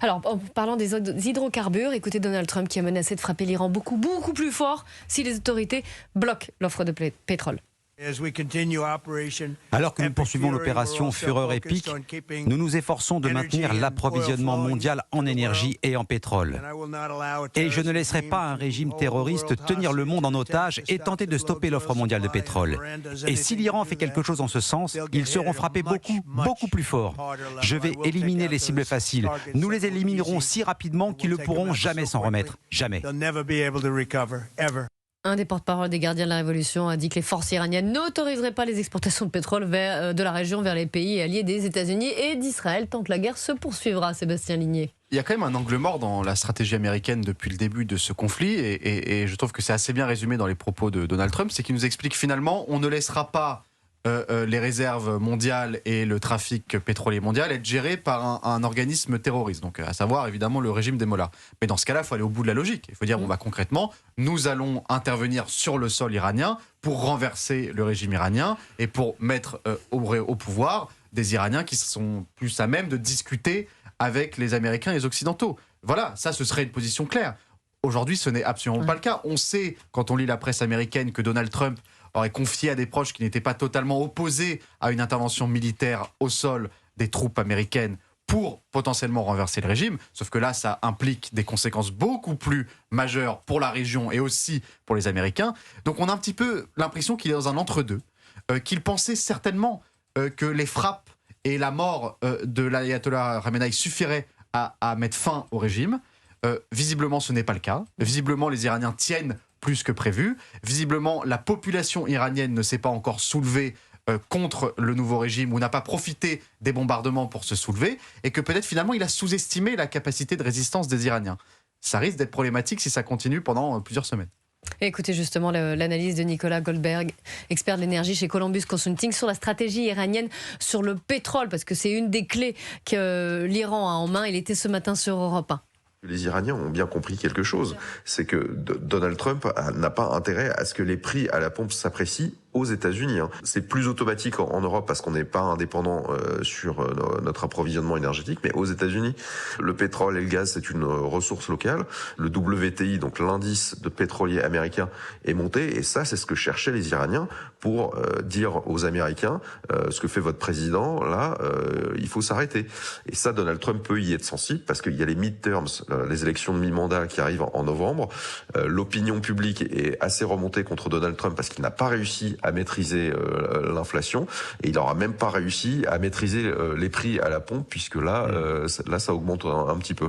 Alors, en parlant des hydrocarbures, écoutez Donald Trump qui a menacé de frapper l'Iran beaucoup plus fort si les autorités bloquent l'offre de pétrole. Alors que nous poursuivons l'opération Fureur épique, nous nous efforçons de maintenir l'approvisionnement mondial en énergie et en pétrole. Et je ne laisserai pas un régime terroriste tenir le monde en otage et tenter de stopper l'offre mondiale de pétrole. Et si l'Iran fait quelque chose en ce sens, ils seront frappés beaucoup plus fort. Je vais éliminer les cibles faciles. Nous les éliminerons si rapidement qu'ils ne pourront jamais s'en remettre. Jamais. Un des porte-parole des gardiens de la Révolution a dit que les forces iraniennes n'autoriseraient pas les exportations de pétrole de la région vers les pays alliés des États-Unis et d'Israël tant que la guerre se poursuivra. Sébastien Ligné. Il y a quand même un angle mort dans la stratégie américaine depuis le début de ce conflit et je trouve que c'est assez bien résumé dans les propos de Donald Trump, c'est qu'il nous explique finalement on ne laissera pas les réserves mondiales et le trafic pétrolier mondial être gérés par un organisme terroriste, donc à savoir évidemment le régime des mollahs. Mais dans ce cas-là, il faut aller au bout de la logique. Il faut dire, bon, bah, concrètement, nous allons intervenir sur le sol iranien pour renverser le régime iranien et pour mettre au pouvoir des Iraniens qui sont plus à même de discuter avec les Américains et les Occidentaux. Voilà, ça ce serait une position claire. Aujourd'hui, ce n'est absolument pas le cas. On sait, quand on lit la presse américaine, que Donald Trump aurait confié à des proches qui n'étaient pas totalement opposés à une intervention militaire au sol des troupes américaines pour potentiellement renverser le régime. Sauf que là, ça implique des conséquences beaucoup plus majeures pour la région et aussi pour les Américains. Donc on a un petit peu l'impression qu'il est dans un entre-deux, qu'il pensait certainement que les frappes et la mort de l'ayatollah Khamenei suffiraient à mettre fin au régime. Visiblement, ce n'est pas le cas. Visiblement, les Iraniens tiennent plus que prévu. Visiblement, la population iranienne ne s'est pas encore soulevée contre le nouveau régime ou n'a pas profité des bombardements pour se soulever et que peut-être finalement il a sous-estimé la capacité de résistance des Iraniens. Ça risque d'être problématique si ça continue pendant plusieurs semaines. Écoutez justement l'analyse de Nicolas Goldberg, expert de l'énergie chez Columbus Consulting, sur la stratégie iranienne sur le pétrole, parce que c'est une des clés que l'Iran a en main. Il était ce matin sur Europe 1. Les Iraniens ont bien compris quelque chose, c'est que Donald Trump n'a pas intérêt à ce que les prix à la pompe s'apprécient aux États-Unis. C'est plus automatique en Europe parce qu'on n'est pas indépendant sur notre approvisionnement énergétique, mais aux États-Unis, le pétrole et le gaz, c'est une ressource locale. Le WTI, donc l'indice de pétrolier américain, est monté, et ça, c'est ce que cherchaient les Iraniens pour dire aux Américains ce que fait votre président, là, il faut s'arrêter. Et ça, Donald Trump peut y être sensible parce qu'il y a les midterms, les élections de mi-mandat qui arrivent en novembre. L'opinion publique est assez remontée contre Donald Trump parce qu'il n'a pas réussi à maîtriser l'inflation, et il n'aura même pas réussi à maîtriser les prix à la pompe, puisque là, ça augmente un petit peu.